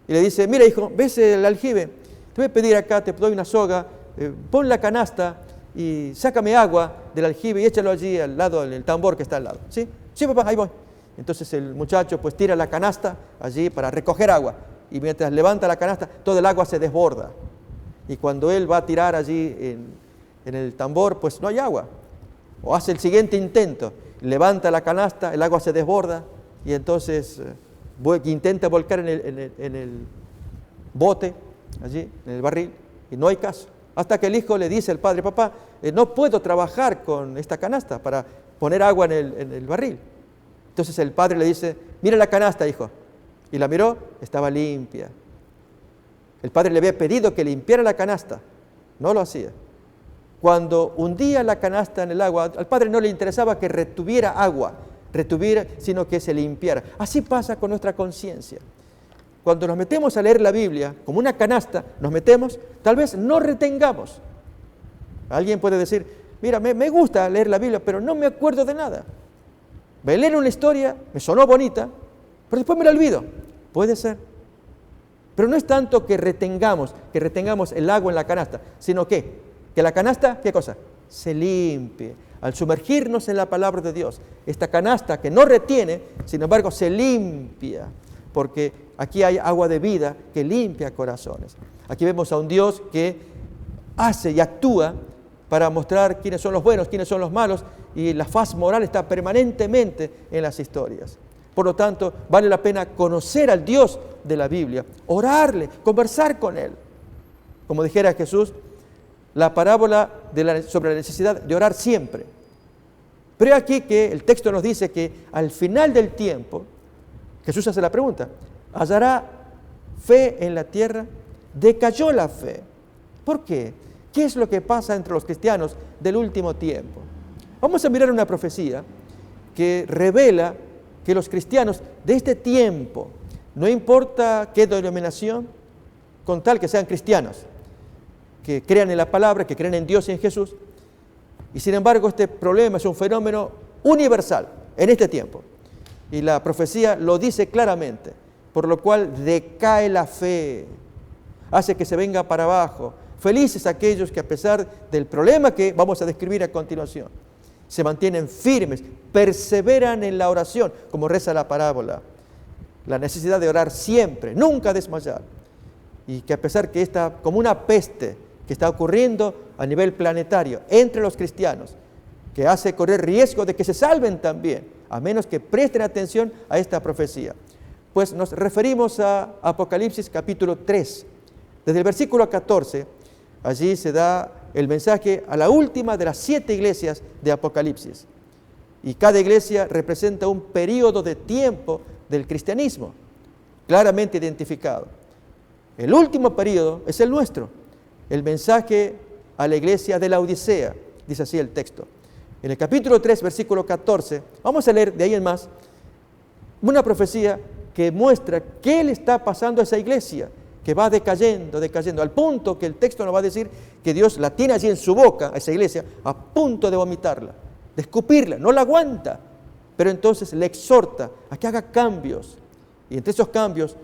Y le dice, mira hijo, ¿ves el aljibe? Te voy a pedir acá, te doy una soga, pon la canasta y sácame agua del aljibe y échalo allí al lado, en el tambor que está al lado. ¿Sí? Sí, papá, ahí voy. Entonces el muchacho pues tira la canasta allí para recoger agua. Y mientras levanta la canasta, todo el agua se desborda. Y cuando él va a tirar allí en el tambor, pues no hay agua. O hace el siguiente intento, levanta la canasta, el agua se desborda y entonces intenta volcar en el bote, allí, en el barril, y no hay caso. Hasta que el hijo le dice al padre, papá, no puedo trabajar con esta canasta para poner agua en el barril. Entonces el padre le dice, mira la canasta, hijo. Y la miró, estaba limpia. El padre le había pedido que limpiara la canasta, no lo hacía. Cuando hundía la canasta en el agua, al padre no le interesaba que retuviera, sino que se limpiara. Así pasa con nuestra conciencia. cuando nos metemos a leer la Biblia, como una canasta, nos metemos, tal vez no retengamos. Alguien puede decir, mira, me gusta leer la Biblia, pero no me acuerdo de nada. Voy a leer una historia, me sonó bonita, pero después me la olvido. Puede ser. Pero no es tanto que retengamos el agua en la canasta, sino que la canasta, ¿qué cosa? Se limpie. Al sumergirnos en la palabra de Dios, esta canasta que no retiene, sin embargo, se limpia, porque aquí hay agua de vida que limpia corazones. Aquí vemos a un Dios que hace y actúa para mostrar quiénes son los buenos, quiénes son los malos, y la faz moral está permanentemente en las historias. Por lo tanto, vale la pena conocer al Dios de la Biblia, orarle, conversar con Él. Como dijera Jesús, la parábola sobre la necesidad de orar siempre. Pero aquí que el texto nos dice que al final del tiempo, Jesús hace la pregunta, ¿hallará fe en la tierra? Decayó la fe. ¿Por qué? ¿Qué es lo que pasa entre los cristianos del último tiempo? Vamos a mirar una profecía que revela que los cristianos de este tiempo, no importa qué denominación, con tal que sean cristianos, que crean en la palabra, que crean en Dios y en Jesús, y sin embargo este problema es un fenómeno universal en este tiempo. Y la profecía lo dice claramente, por lo cual decae la fe, hace que se venga para abajo. Felices aquellos que a pesar del problema que vamos a describir a continuación, se mantienen firmes, perseveran en la oración, como reza la parábola. La necesidad de orar siempre, nunca desmayar. Y que a pesar que está como una peste que está ocurriendo a nivel planetario entre los cristianos, que hace correr riesgo de que se salven también, a menos que presten atención a esta profecía. Pues nos referimos a Apocalipsis capítulo 3. Desde el versículo 14, allí se da el mensaje a la última de las 7 iglesias de Apocalipsis. Y cada iglesia representa un periodo de tiempo del cristianismo, claramente identificado. El último periodo es el nuestro, el mensaje a la iglesia de la Odisea, dice así el texto. En el capítulo 3, versículo 14, vamos a leer de ahí en más, una profecía que muestra qué le está pasando a esa iglesia, que va decayendo, al punto que el texto nos va a decir que Dios la tiene allí en su boca, a esa iglesia, a punto de vomitarla, de escupirla, no la aguanta, pero entonces le exhorta a que haga cambios, y entre esos cambios,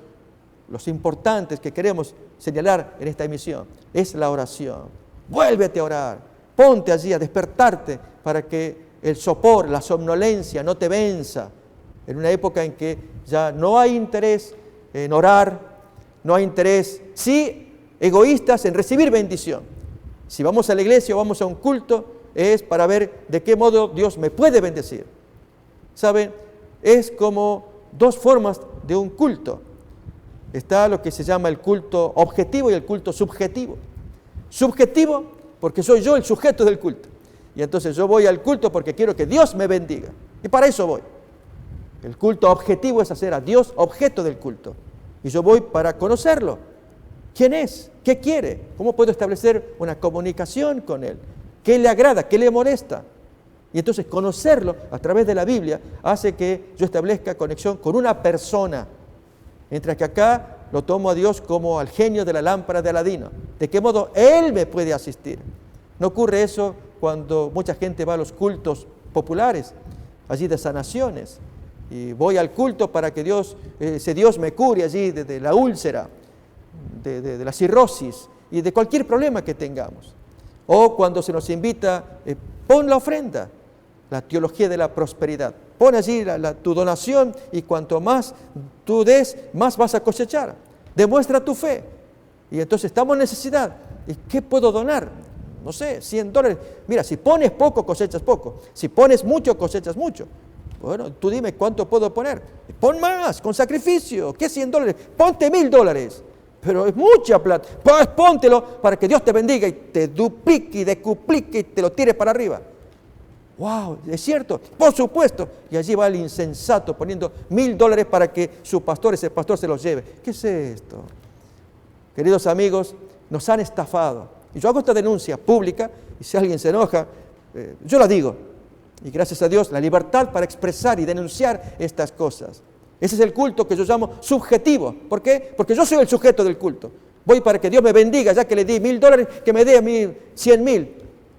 los importantes que queremos señalar en esta emisión, es la oración. Vuélvete a orar, ponte allí a despertarte para que el sopor, la somnolencia no te venza, en una época en que ya no hay interés en orar, no hay interés, sí, egoístas en recibir bendición. Si vamos a la iglesia o vamos a un culto, es para ver de qué modo Dios me puede bendecir. ¿Saben? Es como dos formas de un culto. Está lo que se llama el culto objetivo y el culto subjetivo. Subjetivo, porque soy yo el sujeto del culto. Y entonces yo voy al culto porque quiero que Dios me bendiga. Y para eso voy. El culto objetivo es hacer a Dios objeto del culto. Y yo voy para conocerlo. ¿Quién es? ¿Qué quiere? ¿Cómo puedo establecer una comunicación con Él? ¿Qué le agrada? ¿Qué le molesta? Y entonces conocerlo a través de la Biblia hace que yo establezca conexión con una persona. Mientras que acá lo tomo a Dios como al genio de la lámpara de Aladino. ¿De qué modo Él me puede asistir? No ocurre eso cuando mucha gente va a los cultos populares, allí de sanaciones. Y voy al culto para que ese Dios me cure allí de la úlcera, de la cirrosis y de cualquier problema que tengamos. O cuando se nos invita, pon la ofrenda, la teología de la prosperidad. Pon allí tu donación y cuanto más tú des, más vas a cosechar. Demuestra tu fe. Y entonces estamos en necesidad. ¿Y qué puedo donar? No sé, $100. Mira, si pones poco, cosechas poco. Si pones mucho, cosechas mucho. Bueno, tú dime cuánto puedo poner. Pon más, con sacrificio. ¿Qué $100? Ponte $1,000. Pero es mucha plata. Pues póntelo para que Dios te bendiga y te duplique y decuplique y te lo tire para arriba. ¡Wow! ¿Es cierto? Por supuesto. Y allí va el insensato poniendo $1,000 para que ese pastor se los lleve. ¿Qué es esto? Queridos amigos, nos han estafado. Y yo hago esta denuncia pública y si alguien se enoja, yo la digo. Y gracias a Dios, la libertad para expresar y denunciar estas cosas. Ese es el culto que yo llamo subjetivo. ¿Por qué? Porque yo soy el sujeto del culto. Voy para que Dios me bendiga, ya que le di $1,000, que me dé a mí 100,000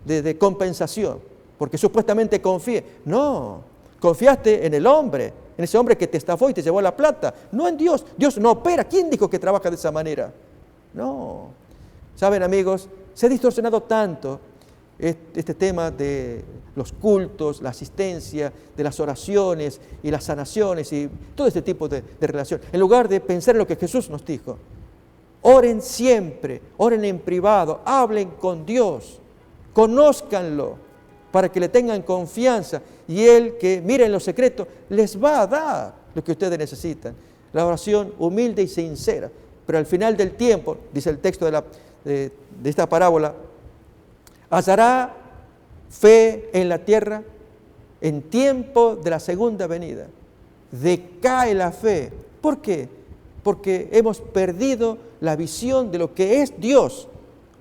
de compensación, porque supuestamente confié. No, confiaste en el hombre, en ese hombre que te estafó y te llevó la plata, no en Dios. Dios no opera. ¿Quién dijo que trabaja de esa manera? No. Saben, amigos, se ha distorsionado tanto este tema de los cultos, la asistencia, de las oraciones y las sanaciones y todo este tipo de relación. En lugar de pensar en lo que Jesús nos dijo, oren siempre, oren en privado, hablen con Dios, conózcanlo para que le tengan confianza y Él, que mira en lo secreto, les va a dar lo que ustedes necesitan. La oración humilde y sincera, pero al final del tiempo, dice el texto de esta parábola, hallará fe en la tierra en tiempo de la segunda venida. Decae la fe. ¿Por qué? Porque hemos perdido la visión de lo que es Dios,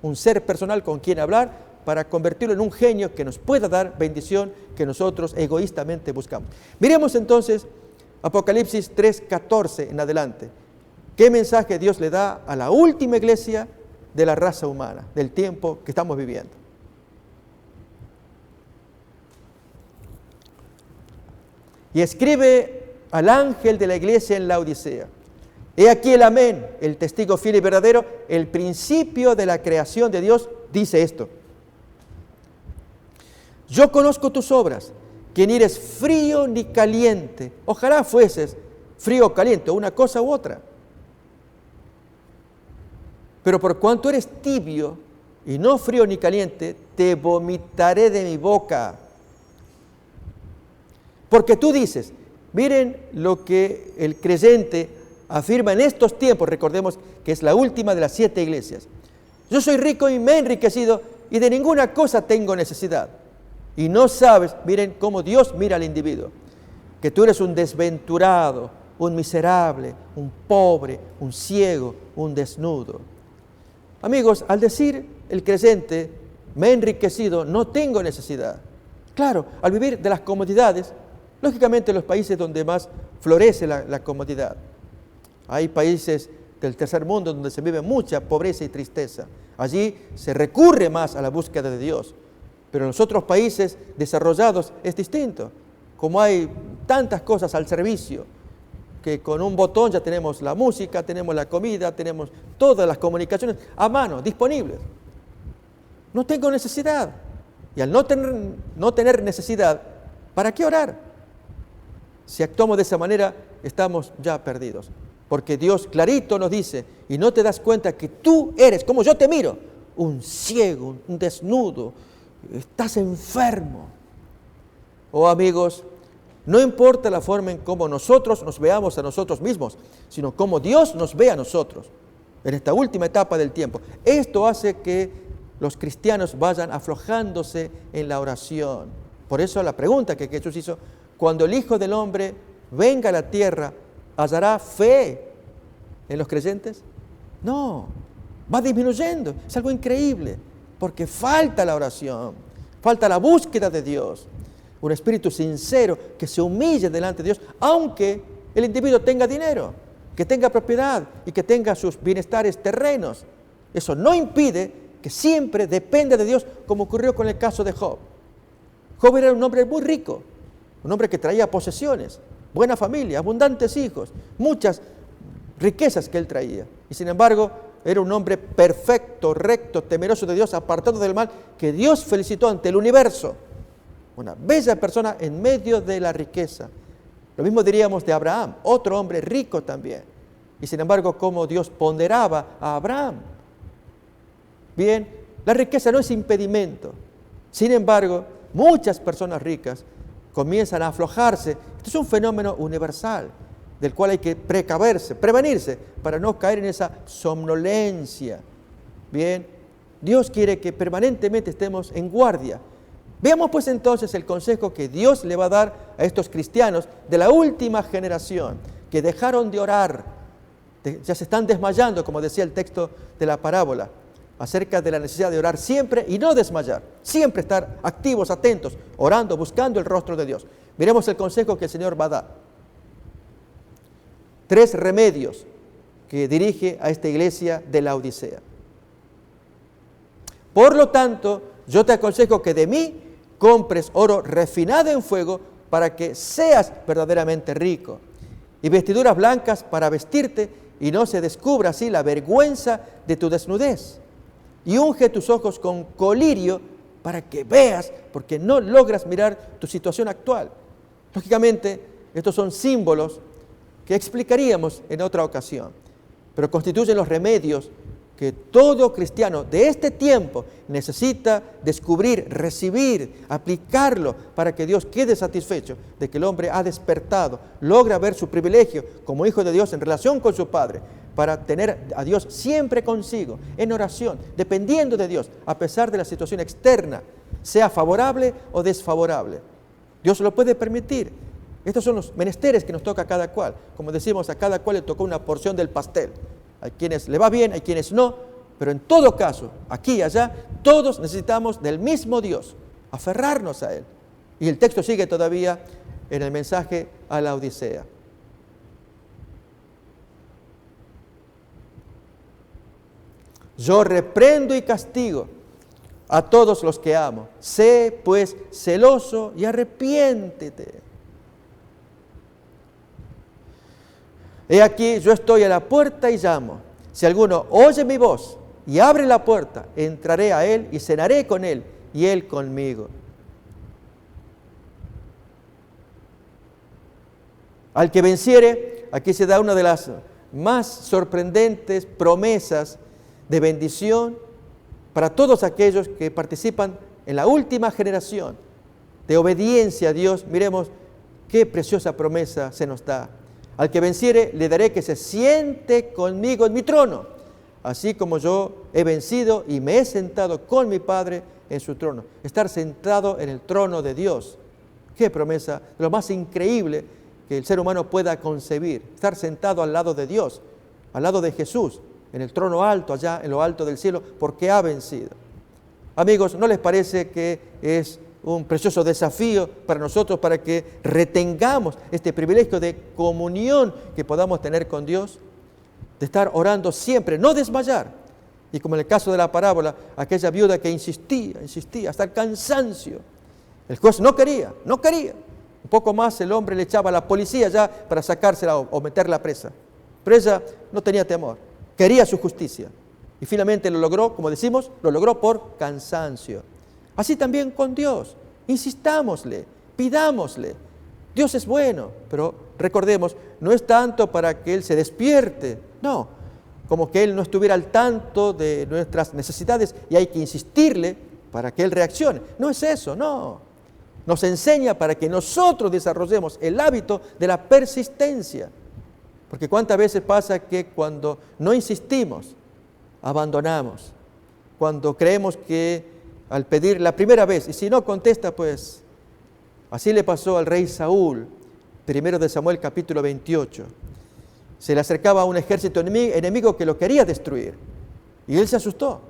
un ser personal con quien hablar, para convertirlo en un genio que nos pueda dar bendición que nosotros egoístamente buscamos. Miremos entonces Apocalipsis 3:14 en adelante. ¿Qué mensaje Dios le da a la última iglesia de la raza humana, del tiempo que estamos viviendo? Y escribe al ángel de la iglesia en Laodicea: he aquí el amén, el testigo fiel y verdadero, el principio de la creación de Dios, dice esto: yo conozco tus obras, que ni eres frío ni caliente. Ojalá fueses frío o caliente, una cosa u otra. Pero por cuanto eres tibio y no frío ni caliente, te vomitaré de mi boca. Porque tú dices, miren lo que el creyente afirma en estos tiempos, recordemos que es la última de las 7 iglesias. Yo soy rico y me he enriquecido y de ninguna cosa tengo necesidad. Y no sabes, miren cómo Dios mira al individuo, que tú eres un desventurado, un miserable, un pobre, un ciego, un desnudo. Amigos, al decir el creyente, me he enriquecido, no tengo necesidad. Claro, al vivir de las comodidades, lógicamente los países donde más florece la comodidad. Hay países del tercer mundo donde se vive mucha pobreza y tristeza. Allí se recurre más a la búsqueda de Dios. Pero en los otros países desarrollados es distinto. Como hay tantas cosas al servicio, que con un botón ya tenemos la música, tenemos la comida, tenemos todas las comunicaciones a mano, disponibles. No tengo necesidad. Y al no tener necesidad, ¿para qué orar? Si actuamos de esa manera, estamos ya perdidos. Porque Dios clarito nos dice, y no te das cuenta que tú eres, como yo te miro, un ciego, un desnudo, estás enfermo. Oh amigos, no importa la forma en cómo nosotros nos veamos a nosotros mismos, sino cómo Dios nos ve a nosotros en esta última etapa del tiempo. Esto hace que los cristianos vayan aflojándose en la oración. Por eso la pregunta que Jesús hizo: cuando el Hijo del Hombre venga a la tierra, ¿hallará fe en los creyentes? No, va disminuyendo. Es algo increíble, porque falta la oración, falta la búsqueda de Dios. Un espíritu sincero que se humille delante de Dios, aunque el individuo tenga dinero, que tenga propiedad y que tenga sus bienestares terrenos. Eso no impide que siempre dependa de Dios, como ocurrió con el caso de Job. Job era un hombre muy rico, un hombre que traía posesiones, buena familia, abundantes hijos, muchas riquezas que él traía. Y sin embargo, era un hombre perfecto, recto, temeroso de Dios, apartado del mal, que Dios felicitó ante el universo. Una bella persona en medio de la riqueza. Lo mismo diríamos de Abraham, otro hombre rico también. Y sin embargo, cómo Dios ponderaba a Abraham. Bien, la riqueza no es impedimento. Sin embargo, muchas personas ricas comienzan a aflojarse. Esto es un fenómeno universal, del cual hay que prevenirse, para no caer en esa somnolencia. Bien, Dios quiere que permanentemente estemos en guardia. Veamos pues entonces el consejo que Dios le va a dar a estos cristianos de la última generación, que dejaron de orar, ya se están desmayando, como decía el texto de la parábola, acerca de la necesidad de orar siempre y no desmayar, siempre estar activos, atentos, orando, buscando el rostro de Dios. Miremos el consejo que el Señor va a dar. 3 remedios que dirige a esta iglesia de la Odisea. Por lo tanto, yo te aconsejo que de mí compres oro refinado en fuego para que seas verdaderamente rico, y vestiduras blancas para vestirte y no se descubra así la vergüenza de tu desnudez. Y unge tus ojos con colirio para que veas, porque no logras mirar tu situación actual. Lógicamente, estos son símbolos que explicaríamos en otra ocasión, pero constituyen los remedios que todo cristiano de este tiempo necesita descubrir, recibir, aplicarlo para que Dios quede satisfecho de que el hombre ha despertado, logra ver su privilegio como hijo de Dios en relación con su Padre, para tener a Dios siempre consigo, en oración, dependiendo de Dios, a pesar de la situación externa, sea favorable o desfavorable. Dios lo puede permitir. Estos son los menesteres que nos toca a cada cual. Como decimos, a cada cual le tocó una porción del pastel. Hay quienes le va bien, hay quienes no, pero en todo caso, aquí y allá, todos necesitamos del mismo Dios, aferrarnos a Él. Y el texto sigue todavía en el mensaje a la Odisea. Yo reprendo y castigo a todos los que amo. Sé pues celoso y arrepiéntete. He aquí, yo estoy a la puerta y llamo. Si alguno oye mi voz y abre la puerta, entraré a él y cenaré con él y él conmigo. Al que venciere, aquí se da una de las más sorprendentes promesas de bendición para todos aquellos que participan en la última generación de obediencia a Dios. Miremos qué preciosa promesa se nos da. Al que venciere, le daré que se siente conmigo en mi trono, así como yo he vencido y me he sentado con mi Padre en su trono. Estar sentado en el trono de Dios. Qué promesa, lo más increíble que el ser humano pueda concebir. Estar sentado al lado de Dios, al lado de Jesús, en el trono alto, allá en lo alto del cielo, porque ha vencido. Amigos, ¿no les parece que es un precioso desafío para nosotros, para que retengamos este privilegio de comunión que podamos tener con Dios? De estar orando siempre, no desmayar. Y como en el caso de la parábola, aquella viuda que insistía hasta el cansancio. El juez no quería. Un poco más el hombre le echaba a la policía ya para sacársela o meterla presa. Pero ella no tenía temor, quería su justicia. Y finalmente lo logró, como decimos, lo logró por cansancio. Así también con Dios. Insistámosle, pidámosle. Dios es bueno, pero recordemos, no es tanto para que Él se despierte, no, como que Él no estuviera al tanto de nuestras necesidades y hay que insistirle para que Él reaccione. No es eso, no. Nos enseña para que nosotros desarrollemos el hábito de la persistencia. Porque cuántas veces pasa que cuando no insistimos, abandonamos. Cuando creemos que al pedir la primera vez, y si no contesta, pues así le pasó al rey Saúl, 1 de Samuel capítulo 28. Se le acercaba a un ejército enemigo que lo quería destruir, y él se asustó,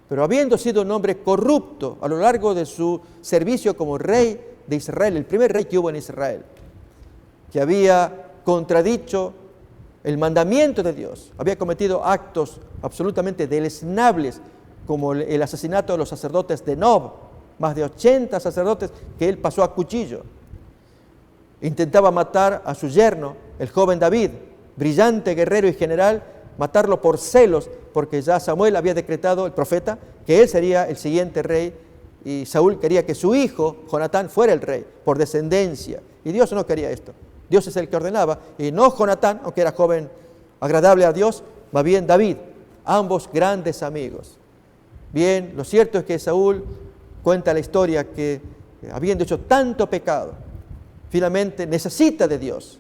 pero habiendo sido un hombre corrupto a lo largo de su servicio como rey de Israel, el primer rey que hubo en Israel, que había contradicho el mandamiento de Dios, había cometido actos absolutamente deleznables, como el asesinato de los sacerdotes de Nob, más de 80 sacerdotes que él pasó a cuchillo. Intentaba matar a su yerno, el joven David, brillante guerrero y general, matarlo por celos, porque ya Samuel había decretado, el profeta, que él sería el siguiente rey, y Saúl quería que su hijo, Jonatán, fuera el rey, por descendencia. Y Dios no quería esto. Dios es el que ordenaba, y no Jonatán, aunque era joven agradable a Dios, más bien David, ambos grandes amigos. Bien, lo cierto es que Saúl cuenta la historia que, habiendo hecho tanto pecado, finalmente necesita de Dios.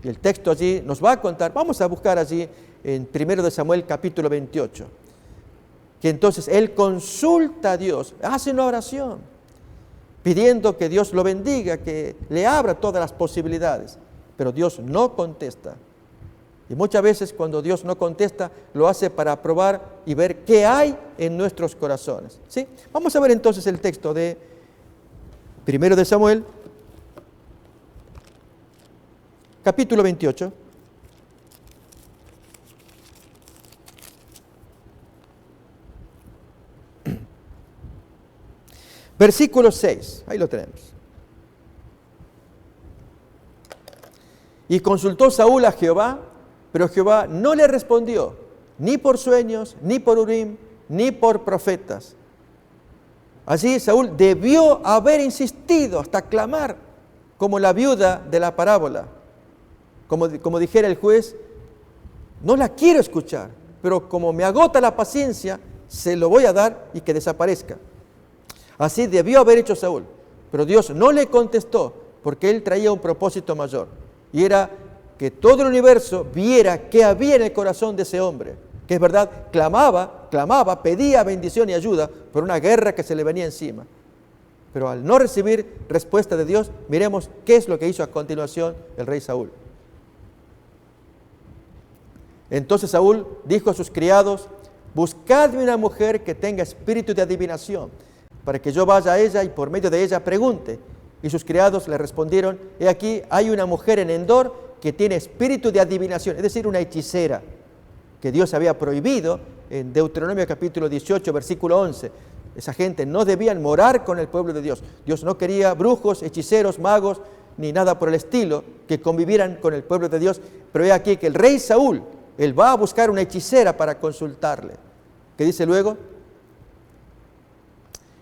Y el texto allí nos va a contar, vamos a buscar allí en 1 de Samuel capítulo 28, que entonces él consulta a Dios, hace una oración, pidiendo que Dios lo bendiga, que le abra todas las posibilidades, pero Dios no contesta. Y muchas veces cuando Dios no contesta, lo hace para probar y ver qué hay en nuestros corazones. ¿Sí? Vamos a ver entonces el texto de 1 de Samuel, capítulo 28. Versículo 6, ahí lo tenemos. Y consultó Saúl a Jehová, pero Jehová no le respondió, ni por sueños, ni por Urim, ni por profetas. Así Saúl debió haber insistido hasta clamar, como la viuda de la parábola. Como dijera el juez, no la quiero escuchar, pero como me agota la paciencia, se lo voy a dar y que desaparezca. Así debió haber hecho Saúl, pero Dios no le contestó, porque él traía un propósito mayor, y era que todo el universo viera qué había en el corazón de ese hombre, que es verdad, clamaba, pedía bendición y ayuda por una guerra que se le venía encima. Pero al no recibir respuesta de Dios, miremos qué es lo que hizo a continuación el rey Saúl. Entonces Saúl dijo a sus criados, buscadme una mujer que tenga espíritu de adivinación, para que yo vaya a ella y por medio de ella pregunte. Y sus criados le respondieron, he aquí hay una mujer en Endor que tiene espíritu de adivinación, es decir, una hechicera, que Dios había prohibido en Deuteronomio capítulo 18, versículo 11. Esa gente no debían morar con el pueblo de Dios. Dios no quería brujos, hechiceros, magos, ni nada por el estilo, que convivieran con el pueblo de Dios. Pero he aquí que el rey Saúl, él va a buscar una hechicera para consultarle. ¿Qué dice luego?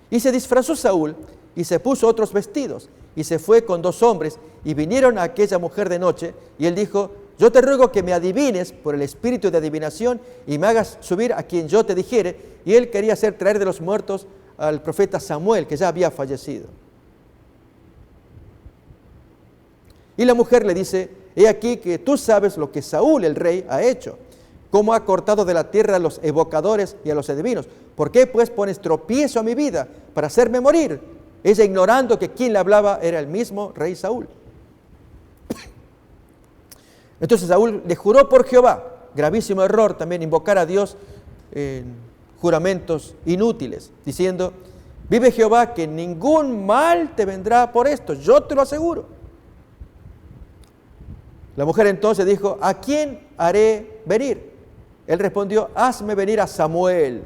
Y se disfrazó Saúl y se puso otros vestidos y se fue con 2 hombres y vinieron a aquella mujer de noche y él dijo, yo te ruego que me adivines por el espíritu de adivinación y me hagas subir a quien yo te dijere. Y él quería hacer traer de los muertos al profeta Samuel, que ya había fallecido. Y la mujer le dice, he aquí que tú sabes lo que Saúl el rey ha hecho, cómo ha cortado de la tierra a los evocadores y a los adivinos. ¿Por qué pues pones tropiezo a mi vida para hacerme morir? Ella ignorando que quien le hablaba era el mismo rey Saúl. Entonces Saúl le juró por Jehová, gravísimo error también invocar a Dios en juramentos inútiles, diciendo, vive Jehová que ningún mal te vendrá por esto, yo te lo aseguro. La mujer entonces dijo, ¿a quién haré venir? Él respondió, hazme venir a Samuel.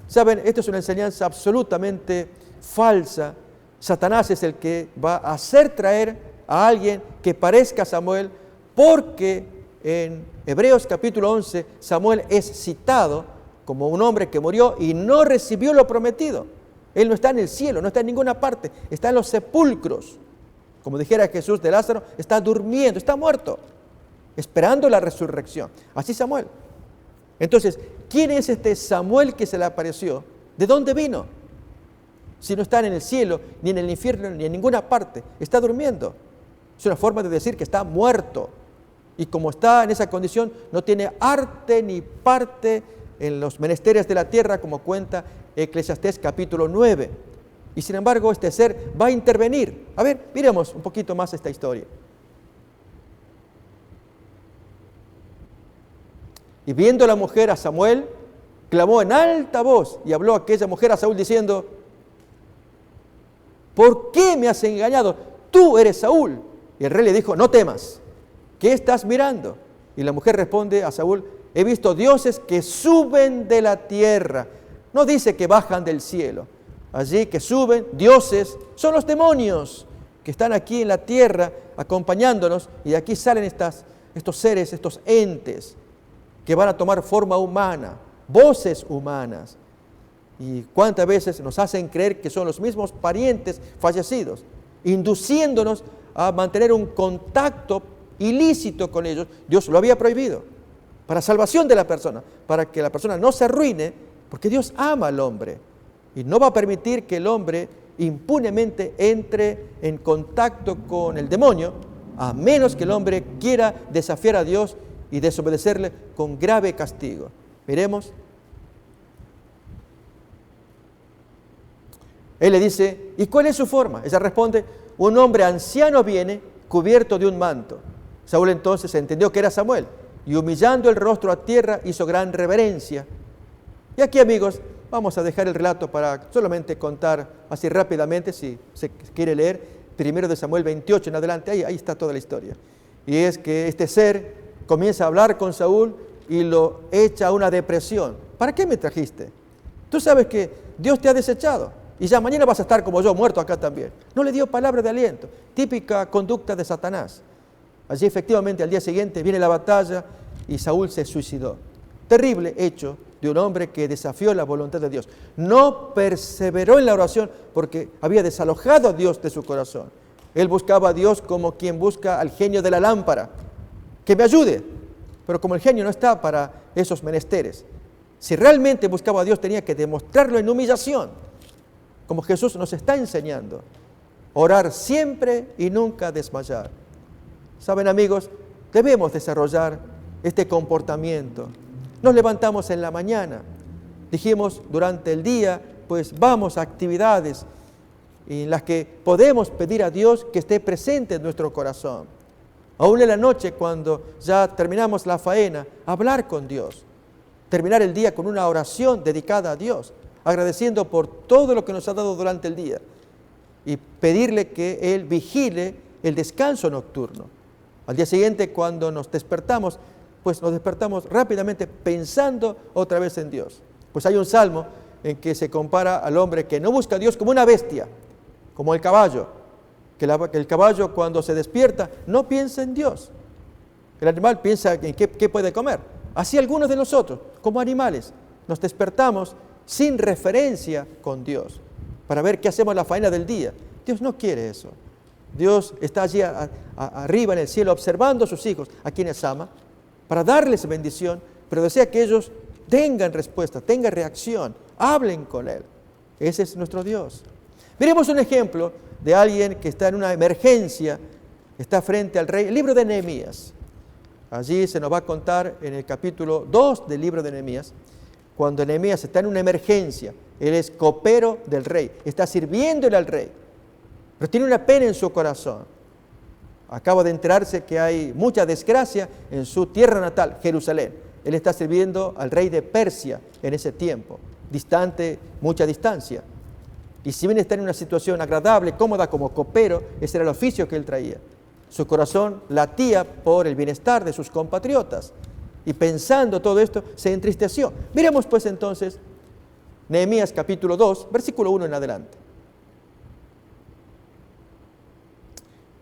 Saben, esto es una enseñanza absolutamente falsa. Satanás es el que va a hacer traer a alguien que parezca a Samuel, porque en Hebreos capítulo 11 Samuel es citado como un hombre que murió y no recibió lo prometido. Él no está en el cielo, no está en ninguna parte, está en los sepulcros. Como dijera Jesús de Lázaro, está durmiendo, está muerto, esperando la resurrección. Así Samuel. Entonces, ¿quién es este Samuel que se le apareció? ¿De dónde vino? Si no está en el cielo, ni en el infierno, ni en ninguna parte, está durmiendo. Es una forma de decir que está muerto. Y como está en esa condición, no tiene arte ni parte en los menesteres de la tierra, como cuenta Eclesiastés capítulo 9. Y sin embargo, este ser va a intervenir. A ver, miremos un poquito más esta historia. Y viendo la mujer a Samuel, clamó en alta voz y habló aquella mujer a Saúl diciendo, ¿por qué me has engañado? Tú eres Saúl. Y el rey le dijo, no temas, ¿qué estás mirando? Y la mujer responde a Saúl, he visto dioses que suben de la tierra. No dice que bajan del cielo. Allí que suben, dioses, son los demonios que están aquí en la tierra acompañándonos. Y de aquí salen estos seres, estos entes que van a tomar forma humana, voces humanas. Y cuántas veces nos hacen creer que son los mismos parientes fallecidos, induciéndonos a mantener un contacto ilícito con ellos. Dios lo había prohibido para salvación de la persona, para que la persona no se arruine, porque Dios ama al hombre y no va a permitir que el hombre impunemente entre en contacto con el demonio, a menos que el hombre quiera desafiar a Dios y desobedecerle con grave castigo. Miremos. Él le dice, ¿y cuál es su forma? Ella responde, un hombre anciano viene cubierto de un manto. Saúl entonces entendió que era Samuel y humillando el rostro a tierra hizo gran reverencia. Y aquí, amigos, vamos a dejar el relato para solamente contar así rápidamente, si se quiere leer, 1 de Samuel 28 en adelante, ahí está toda la historia. Y es que este ser comienza a hablar con Saúl y lo echa a una depresión. ¿Para qué me trajiste? Tú sabes que Dios te ha desechado. Y ya mañana vas a estar como yo, muerto acá también. No le dio palabra de aliento. Típica conducta de Satanás. Allí efectivamente al día siguiente viene la batalla y Saúl se suicidó. Terrible hecho de un hombre que desafió la voluntad de Dios. No perseveró en la oración porque había desalojado a Dios de su corazón. Él buscaba a Dios como quien busca al genio de la lámpara, que me ayude. Pero como el genio no está para esos menesteres, si realmente buscaba a Dios tenía que demostrarlo en humillación, como Jesús nos está enseñando. Orar siempre y nunca desmayar. Saben, amigos, debemos desarrollar este comportamiento. Nos levantamos en la mañana, dijimos durante el día, pues vamos a actividades en las que podemos pedir a Dios que esté presente en nuestro corazón. Aún en la noche, cuando ya terminamos la faena, hablar con Dios. Terminar el día con una oración dedicada a Dios, agradeciendo por todo lo que nos ha dado durante el día y pedirle que Él vigile el descanso nocturno. Al día siguiente, cuando nos despertamos, pues nos despertamos rápidamente pensando otra vez en Dios. Pues hay un salmo en que se compara al hombre que no busca a Dios como una bestia, como el caballo, que el caballo cuando se despierta no piensa en Dios. El animal piensa en qué puede comer. Así algunos de nosotros, como animales, nos despertamos sin referencia con Dios, para ver qué hacemos la faena del día. Dios no quiere eso. Dios está allí arriba en el cielo observando a sus hijos, a quienes ama, para darles bendición, pero desea que ellos tengan respuesta, tengan reacción, hablen con Él. Ese es nuestro Dios. Miremos un ejemplo de alguien que está en una emergencia, está frente al rey. El libro de Nehemías. Allí se nos va a contar en el capítulo 2 del libro de Nehemías, cuando Nehemías está en una emergencia. Él es copero del rey, está sirviéndole al rey, pero tiene una pena en su corazón. Acaba de enterarse que hay mucha desgracia en su tierra natal, Jerusalén. Él está sirviendo al rey de Persia en ese tiempo, distante, mucha distancia. Y si bien está en una situación agradable, cómoda como copero, ese era el oficio que él traía. Su corazón latía por el bienestar de sus compatriotas. Y pensando todo esto, se entristeció. Miremos pues entonces Nehemías capítulo 2, versículo 1 en adelante.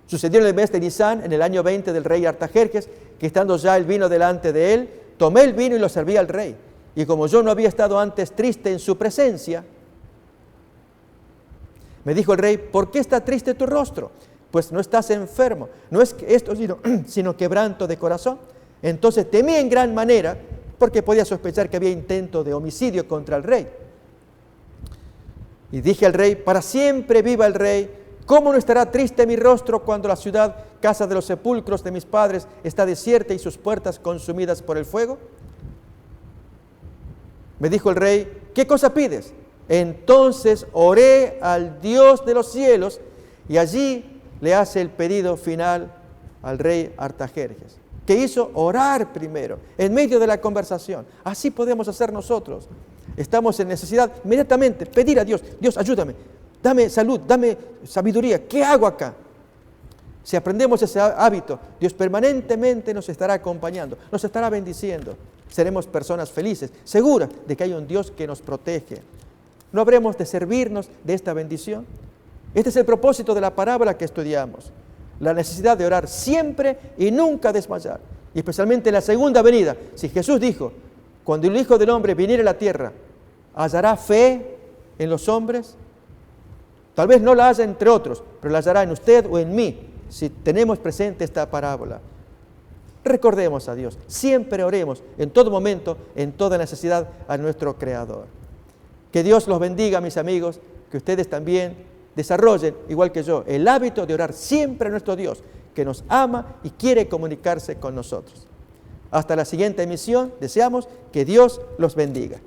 Sucedió en el mes de Nisán, en el año 20 del rey Artajerjes, que estando ya el vino delante de él, tomé el vino y lo serví al rey. Y como yo no había estado antes triste en su presencia, me dijo el rey: ¿por qué está triste tu rostro? Pues no estás enfermo. No es esto sino quebranto de corazón. Entonces temí en gran manera, porque podía sospechar que había intento de homicidio contra el rey. Y dije al rey: para siempre viva el rey. ¿Cómo no estará triste mi rostro cuando la ciudad, casa de los sepulcros de mis padres, está desierta y sus puertas consumidas por el fuego? Me dijo el rey: ¿qué cosa pides? Entonces oré al Dios de los cielos, y allí le hace el pedido final al rey Artajerjes. ¿Qué hizo? Orar primero, en medio de la conversación. Así podemos hacer nosotros. Estamos en necesidad, inmediatamente pedir a Dios: Dios, ayúdame, dame salud, dame sabiduría. ¿Qué hago acá? Si aprendemos ese hábito, Dios permanentemente nos estará acompañando, nos estará bendiciendo. Seremos personas felices, seguras de que hay un Dios que nos protege. ¿No habremos de servirnos de esta bendición? Este es el propósito de la parábola que estudiamos. La necesidad de orar siempre y nunca desmayar. Y especialmente en la segunda venida. Si Jesús dijo: cuando el Hijo del Hombre viniere a la tierra, ¿hallará fe en los hombres? Tal vez no la haya entre otros, pero la hallará en usted o en mí, si tenemos presente esta parábola. Recordemos a Dios, siempre oremos, en todo momento, en toda necesidad, a nuestro Creador. Que Dios los bendiga, mis amigos, que ustedes también desarrollen, igual que yo, el hábito de orar siempre a nuestro Dios, que nos ama y quiere comunicarse con nosotros. Hasta la siguiente emisión, deseamos que Dios los bendiga.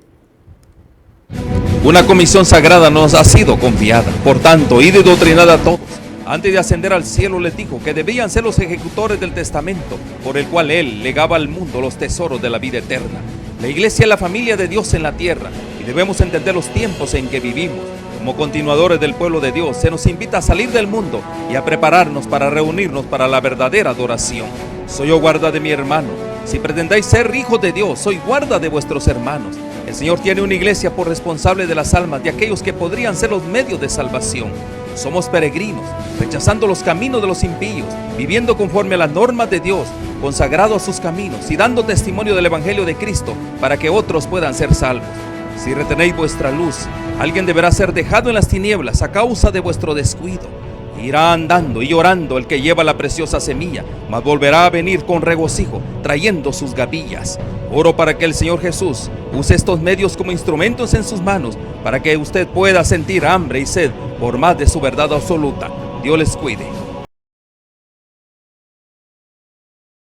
Una comisión sagrada nos ha sido confiada. Por tanto, id y doctrinad a todos. Antes de ascender al cielo les dijo que debían ser los ejecutores del testamento, por el cual Él legaba al mundo los tesoros de la vida eterna. La iglesia es la familia de Dios en la tierra, y debemos entender los tiempos en que vivimos. Como continuadores del pueblo de Dios, se nos invita a salir del mundo y a prepararnos para reunirnos para la verdadera adoración. Soy yo guarda de mi hermano. Si pretendáis ser hijos de Dios, soy guarda de vuestros hermanos. El Señor tiene una iglesia por responsable de las almas de aquellos que podrían ser los medios de salvación. Somos peregrinos, rechazando los caminos de los impíos, viviendo conforme a las normas de Dios, consagrado a sus caminos y dando testimonio del Evangelio de Cristo para que otros puedan ser salvos. Si retenéis vuestra luz, alguien deberá ser dejado en las tinieblas a causa de vuestro descuido. Irá andando y llorando el que lleva la preciosa semilla, mas volverá a venir con regocijo, trayendo sus gavillas. Oro para que el Señor Jesús use estos medios como instrumentos en sus manos, para que usted pueda sentir hambre y sed por más de su verdad absoluta. Dios les cuide.